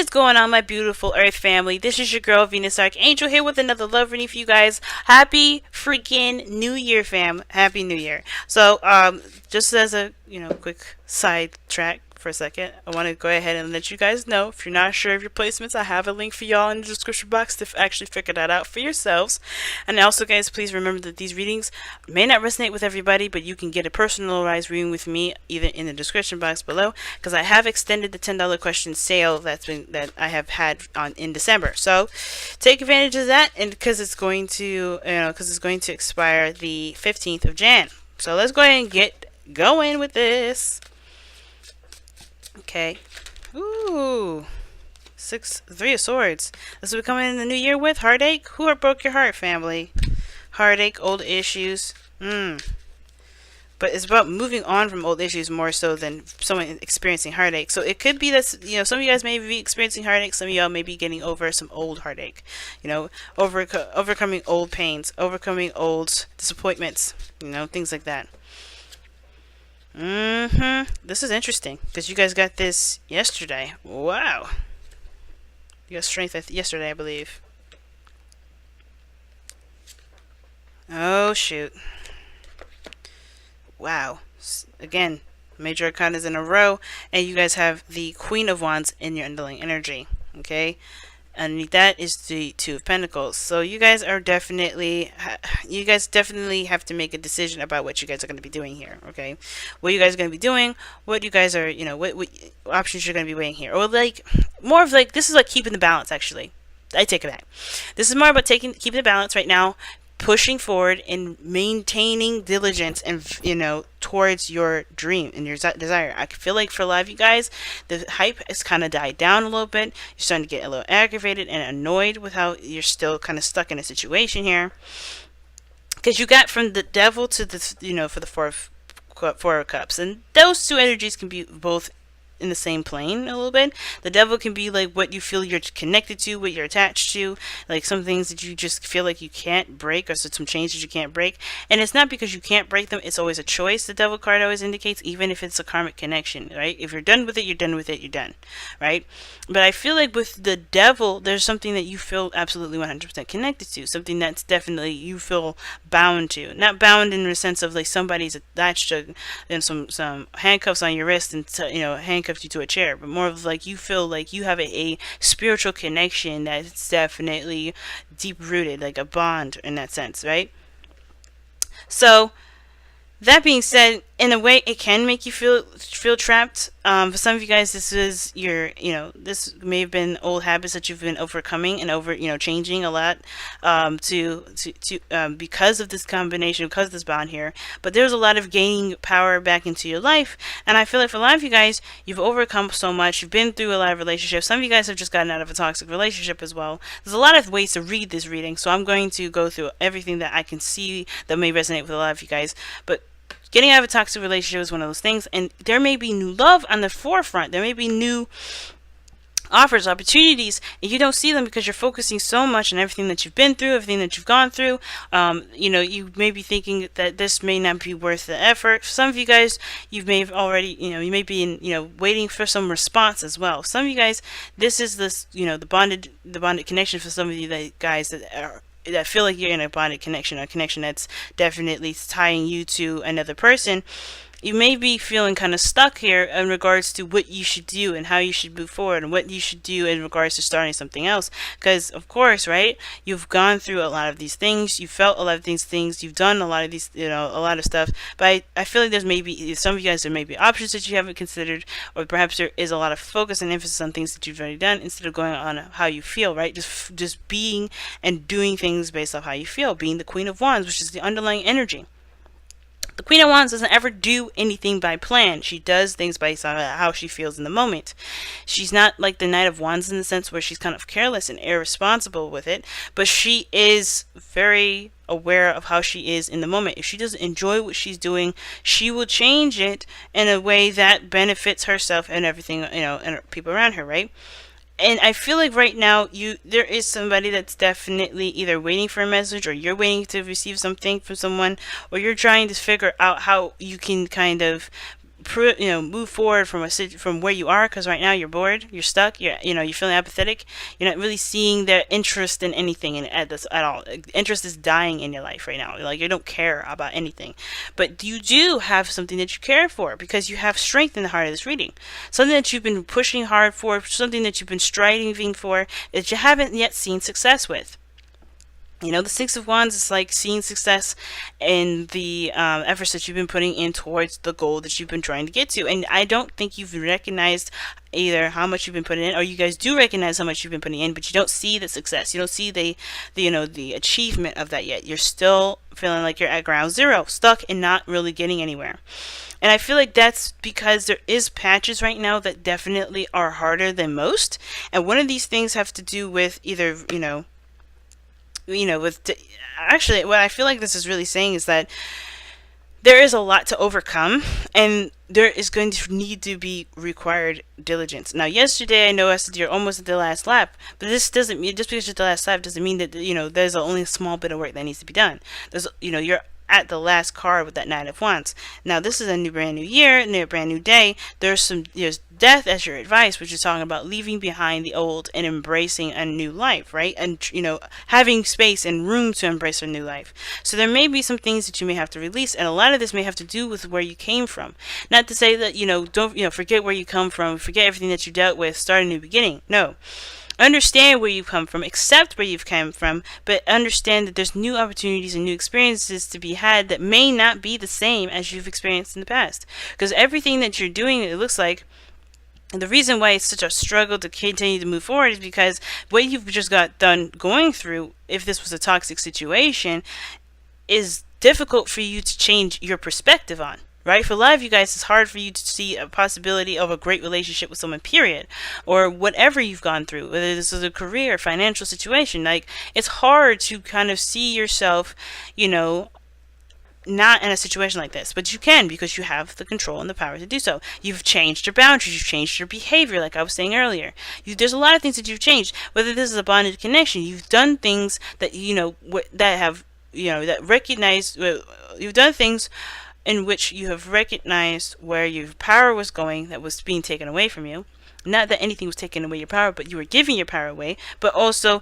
is going on, my beautiful Earth family? This is your girl Venus Archangel here with another love reading for you guys. Happy freaking New Year, fam! Happy New Year. So, just as a quick side track for a second, I want to go ahead and let you guys know, if you're not sure of your placements, I have a link for y'all in the description box to actually figure that out for yourselves. And also, guys, please remember that these readings may not resonate with everybody, but you can get a personalized reading with me either in the description box below, because I have extended the $10 question sale that I have had in December. So take advantage of that, and because it's going to expire the 15th of Jan. So let's go ahead and get going with this. Okay. Ooh. Three of Swords. This is what we're coming in the new year with. Heartache. Who broke your heart, family? Heartache, old issues. But it's about moving on from old issues more so than someone experiencing heartache. So it could be that, some of you guys may be experiencing heartache. Some of y'all may be getting over some old heartache. Overcoming old pains. Overcoming old disappointments. Things like that. This is interesting because you guys got this yesterday. Wow. You got strength yesterday, I believe. Oh, shoot. Wow. Again, major arcanas in a row, and you guys have the Queen of Wands in your underlying energy. Okay? And that is the Two of Pentacles. So you guys definitely have to make a decision about what you guys are going to be doing here. Okay, what you guys are going to be doing, what you guys are, what options you're going to be weighing here, or more of this is like keeping the balance. Actually, I take it back. This is more about keeping the balance right now, pushing forward and maintaining diligence and towards your dream and your desire. I feel like for a lot of you guys, the hype has kind of died down a little bit. You're starting to get a little aggravated and annoyed with how you're still kind of stuck in a situation here, because you got from the Devil to the for the Four of Cups, and those two energies can be both in the same plane a little bit. The Devil can be like what you feel you're connected to, what you're attached to, like some things that you just feel like you can't break, or some changes you can't break. And it's not because you can't break them, it's always a choice. The Devil card always indicates, even if it's a karmic connection, right? If you're done with it, you're done with it, you're done, right? But I feel like with the Devil, there's something that you feel absolutely 100% connected to, something that's definitely you feel bound to. Not bound in the sense of like somebody's attached to and some handcuffs on your wrist and handcuffs you to a chair, but more of like you feel like you have a spiritual connection that's definitely deep rooted, like a bond in that sense, right? So that being said, in a way, it can make you feel trapped. For some of you guys, this is your, this may have been old habits that you've been overcoming and changing a lot, because of this combination, because of this bond here. But there's a lot of gaining power back into your life, and I feel like for a lot of you guys, you've overcome so much. You've been through a lot of relationships. Some of you guys have just gotten out of a toxic relationship as well. There's a lot of ways to read this reading, so I'm going to go through everything that I can see that may resonate with a lot of you guys. But getting out of a toxic relationship is one of those things, and there may be new love on the forefront. There may be new offers, opportunities, and you don't see them because you're focusing so much on everything that you've been through, everything that you've gone through. You may be thinking that this may not be worth the effort. For some of you guys, you may have already, you may be waiting for some response as well. Some of you guys, this is the bonded connection for some of you guys that feel like you're in a bonded connection, a connection that's definitely tying you to another person. You may be feeling kind of stuck here in regards to what you should do and how you should move forward and what you should do in regards to starting something else. Because, of course, right, you've gone through a lot of these things, you felt a lot of these things, you've done a lot of these, a lot of stuff. But I feel like there's maybe, some of you guys, there may be options that you haven't considered, or perhaps there is a lot of focus and emphasis on things that you've already done instead of going on how you feel, right? Just being and doing things based off how you feel, being the Queen of Wands, which is the underlying energy. The Queen of Wands doesn't ever do anything by plan. She does things based on how she feels in the moment. She's not like the Knight of Wands in the sense where she's kind of careless and irresponsible with it, but she is very aware of how she is in the moment. If she doesn't enjoy what she's doing, she will change it in a way that benefits herself and everything, and people around her, right? And I feel like right now there is somebody that's definitely either waiting for a message, or you're waiting to receive something from someone, or you're trying to figure out how you can kind of move forward from where you are, because right now you're bored, you're stuck, you're feeling apathetic, you're not really seeing their interest in anything at all. Interest is dying in your life right now. Like, you don't care about anything, but you do have something that you care for, because you have strength in the heart of this reading, something that you've been pushing hard for, something that you've been striving for, that you haven't yet seen success with. The Six of Wands is like seeing success in the efforts that you've been putting in towards the goal that you've been trying to get to. And I don't think you've recognized either how much you've been putting in, or you guys do recognize how much you've been putting in, but you don't see the success. You don't see the achievement of that yet. You're still feeling like you're at ground zero, stuck and not really getting anywhere. And I feel like that's because there is patches right now that definitely are harder than most. And one of these things have to do with either, actually, what I feel like this is really saying is that there is a lot to overcome, and there is going to need to be required diligence. Now, yesterday I know I said you're almost at the last lap, but this doesn't mean, just because you're at the last lap doesn't mean that there's only a small bit of work that needs to be done. You're at the last card with that Nine of Wands. Now, this is a brand new year, brand new day. There's death as your advice, which is talking about leaving behind the old and embracing a new life, right? And having space and room to embrace a new life. So there may be some things that you may have to release, and a lot of this may have to do with where you came from. Not to say that don't forget where you come from, forget everything that you dealt with, start a new beginning. No. Understand where you come from, accept where you've come from, but understand that there's new opportunities and new experiences to be had that may not be the same as you've experienced in the past. Because everything that you're doing, it looks like, and the reason why it's such a struggle to continue to move forward is because what you've just got done going through, if this was a toxic situation, is difficult for you to change your perspective on. Right? For a lot of you guys, it's hard for you to see a possibility of a great relationship with someone, period. Or whatever you've gone through, whether this is a career, financial situation. Like, it's hard to kind of see yourself, not in a situation like this. But you can, because you have the control and the power to do so. You've changed your boundaries. You've changed your behavior, like I was saying earlier. There's a lot of things that you've changed. Whether this is a bonded connection, you've done things that, that have, that recognize, you've done things in which you have recognized where your power was going that was being taken away from you. Not that anything was taking away your power, but you were giving your power away, but also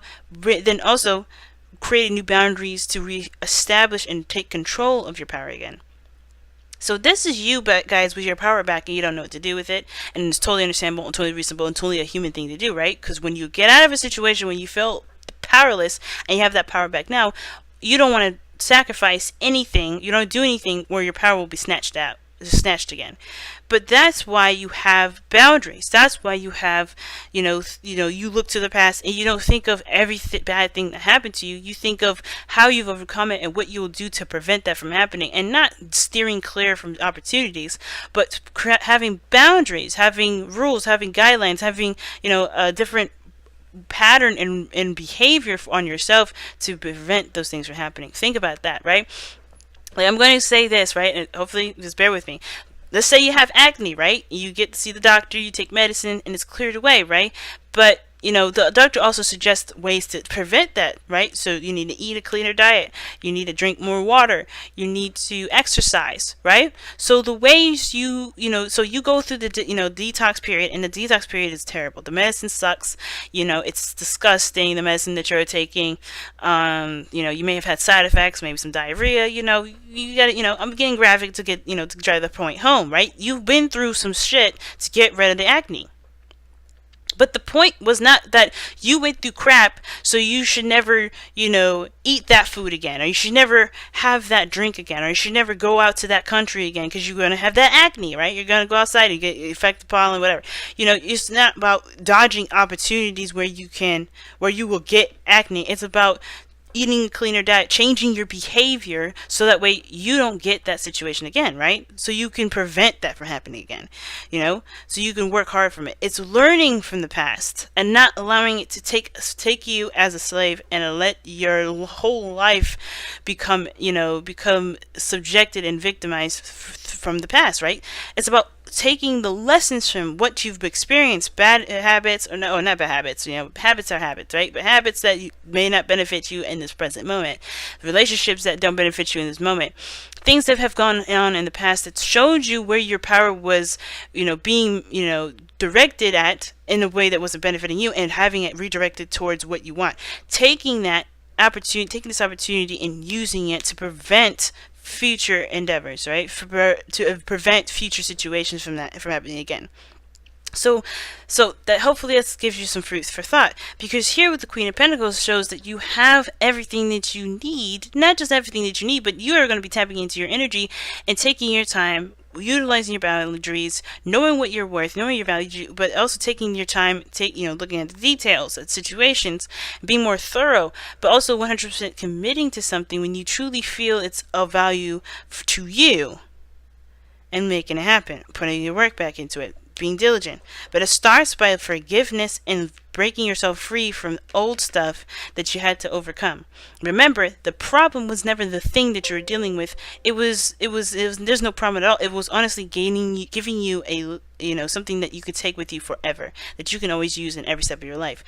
creating new boundaries to re-establish and take control of your power again. So this is you, guys, with your power back, and you don't know what to do with it, and it's totally understandable and totally reasonable and totally a human thing to do, right? Because when you get out of a situation when you feel powerless and you have that power back now, you don't want to sacrifice anything. You don't do anything where your power will be snatched again. But that's why you have boundaries. That's why you have, you look to the past and you don't think of every bad thing that happened to you. You think of how you've overcome it and what you will do to prevent that from happening, and not steering clear from opportunities, but having boundaries, having rules, having guidelines, having, a different pattern and behavior on yourself to prevent those things from happening. Think about that, right? Like, I'm going to say this, right? And hopefully just bear with me. Let's say you have acne, right? You get to see the doctor, you take medicine, and it's cleared away, right? But the doctor also suggests ways to prevent that, right? So you need to eat a cleaner diet. You need to drink more water. You need to exercise, right? So the ways so you go through the, detox period, and the detox period is terrible. The medicine sucks. It's disgusting, the medicine that you're taking. You may have had side effects, maybe some diarrhea, you gotta, I'm getting graphic to get, to drive the point home, right? You've been through some shit to get rid of the acne. But the point was not that you went through crap, so you should never, eat that food again, or you should never have that drink again, or you should never go out to that country again, because you're going to have that acne, right? You're going to go outside and get infected pollen, whatever. It's not about dodging opportunities where you will get acne. It's about eating a cleaner diet, changing your behavior so that way you don't get that situation again, right? So you can prevent that from happening again, so you can work hard from it. It's learning from the past and not allowing it to take you as a slave and let your whole life become subjected and victimized from the past, right? It's about taking the lessons from what you've experienced, bad habits, or no, not bad habits, habits are habits, right? But habits that may not benefit you in this present moment, relationships that don't benefit you in this moment, things that have gone on in the past that showed you where your power was, being, directed at in a way that wasn't benefiting you, and having it redirected towards what you want. Taking this opportunity and using it to prevent future endeavors, right? To prevent future situations from happening again. So that hopefully this gives you some food for thought, because here with the Queen of Pentacles shows that you have everything that you need, not just everything that you need, but you are going to be tapping into your energy and taking your time, utilizing your boundaries, knowing what you're worth, knowing your value, but also taking your time, looking at the details, at situations, being more thorough, but also 100% committing to something when you truly feel it's of value to you, and making it happen, putting your work back into it, being diligent. But it starts by forgiveness and breaking yourself free from old stuff that you had to overcome. Remember, the problem was never the thing that you were dealing with. It was there's no problem at all. It was honestly giving you a something that you could take with you forever, that you can always use in every step of your life.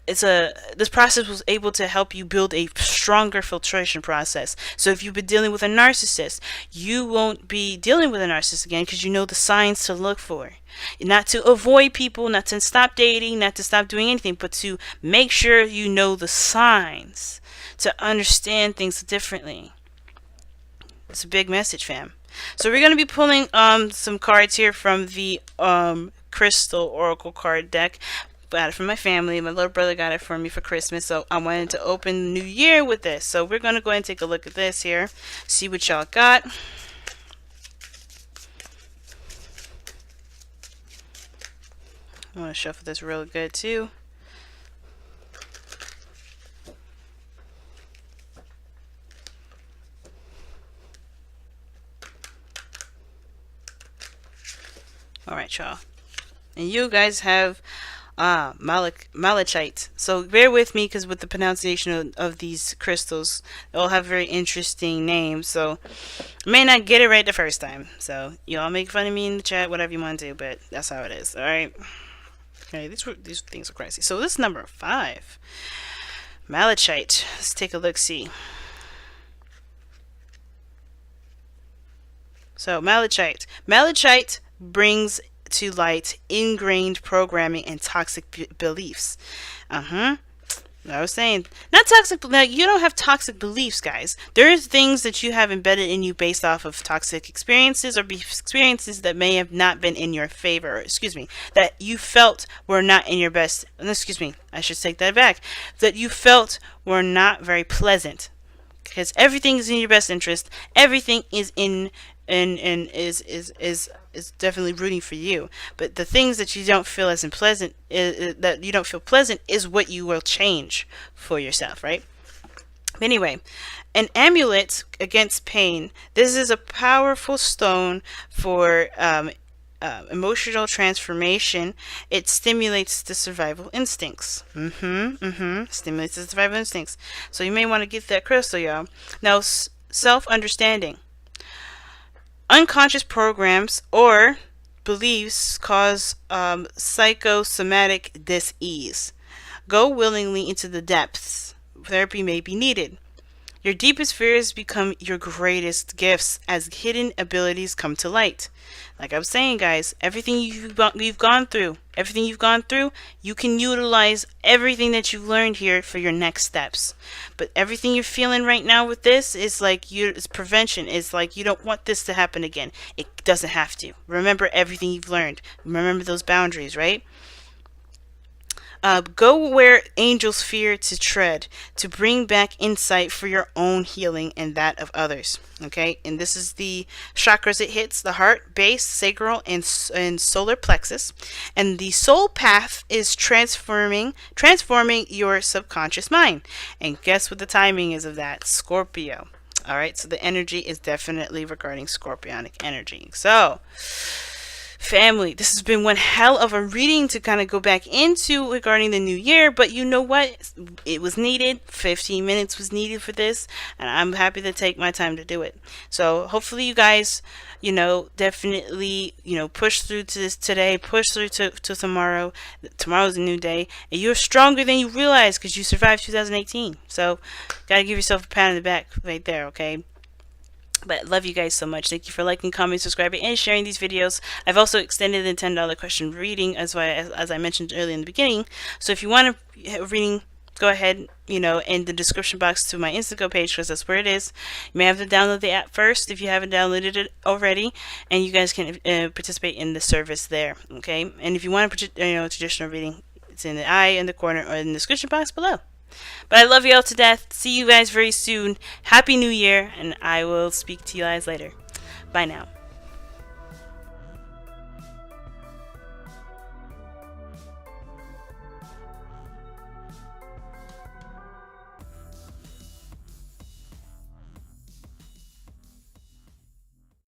This process was able to help you build a stronger filtration process. So if you've been dealing with a narcissist, you won't be dealing with a narcissist again, because you know the signs to look for. Not to avoid people, not to stop dating, not to stop doing anything, but to make sure you know the signs, to understand things differently. It's a big message, fam. So we're going to be pulling some cards here from the Crystal Oracle card deck. Got it from my family. My little brother got it for me for Christmas, so I wanted to open the new year with this. So we're going to go ahead and take a look at this here, see what y'all got. I want to shuffle this real good too. Alright, y'all. And you guys have malachite. So bear with me, because with the pronunciation of these crystals, they all have very interesting names. So I may not get it right the first time. So y'all make fun of me in the chat, whatever you want to do, but that's how it is. Alright. Okay, these things are crazy. So this is number 5. Malachite. Let's take a look, see. So malachite. Malachite brings to light ingrained programming and toxic beliefs. I was saying, not toxic, like, you don't have toxic beliefs, guys. There is things that you have embedded in you based off of toxic experiences, or experiences that may have not been in your favor, or, that you felt were not in your best, I should take that back, that you felt were not very pleasant. Because everything is in your best interest. Everything is is definitely rooting for you. But the things that you don't feel as unpleasant, that you don't feel pleasant, is what you will change for yourself, right? Anyway, an amulet against pain. This is a powerful stone for emotional transformation. It stimulates the survival instincts. Stimulates the survival instincts. So you may want to get that crystal, y'all. Now, self-understanding. Unconscious programs or beliefs cause psychosomatic dis-ease. Go willingly into the depths. Therapy may be needed. Your deepest fears become your greatest gifts as hidden abilities come to light. Like I was saying, guys, everything you've gone through, you can utilize everything that you've learned here for your next steps. But everything you're feeling right now with this is like it's prevention. It's like you don't want this to happen again. It doesn't have to. Remember everything you've learned. Remember those boundaries, right? Go where angels fear to tread, to bring back insight for your own healing and that of others. Okay, and this is the chakras it hits: the heart, base, sacral, and solar plexus. And the soul path is transforming your subconscious mind. And guess what the timing is of that? Scorpio. All right, so the energy is definitely regarding scorpionic energy. So Family, this has been one hell of a reading to kind of go back into regarding the new year, but you know what? It was needed. 15 minutes was needed for this, and I'm happy to take my time to do it. So hopefully you guys, definitely, push through to this today, push through to tomorrow. Tomorrow's a new day, and you're stronger than you realize because you survived 2018. So gotta give yourself a pat on the back right there, okay? But love you guys so much. Thank you for liking, commenting, subscribing, and sharing these videos. I've also extended the $10 question reading as I mentioned earlier in the beginning. So if you want a reading, go ahead, in the description box to my Instagram page, because that's where it is. You may have to download the app first if you haven't downloaded it already, and you guys can participate in the service there, okay? And if you want a traditional reading, it's in the eye in the corner or in the description box below. But I love you all to death. See you guys very soon. Happy New Year, and I will speak to you guys later. Bye now.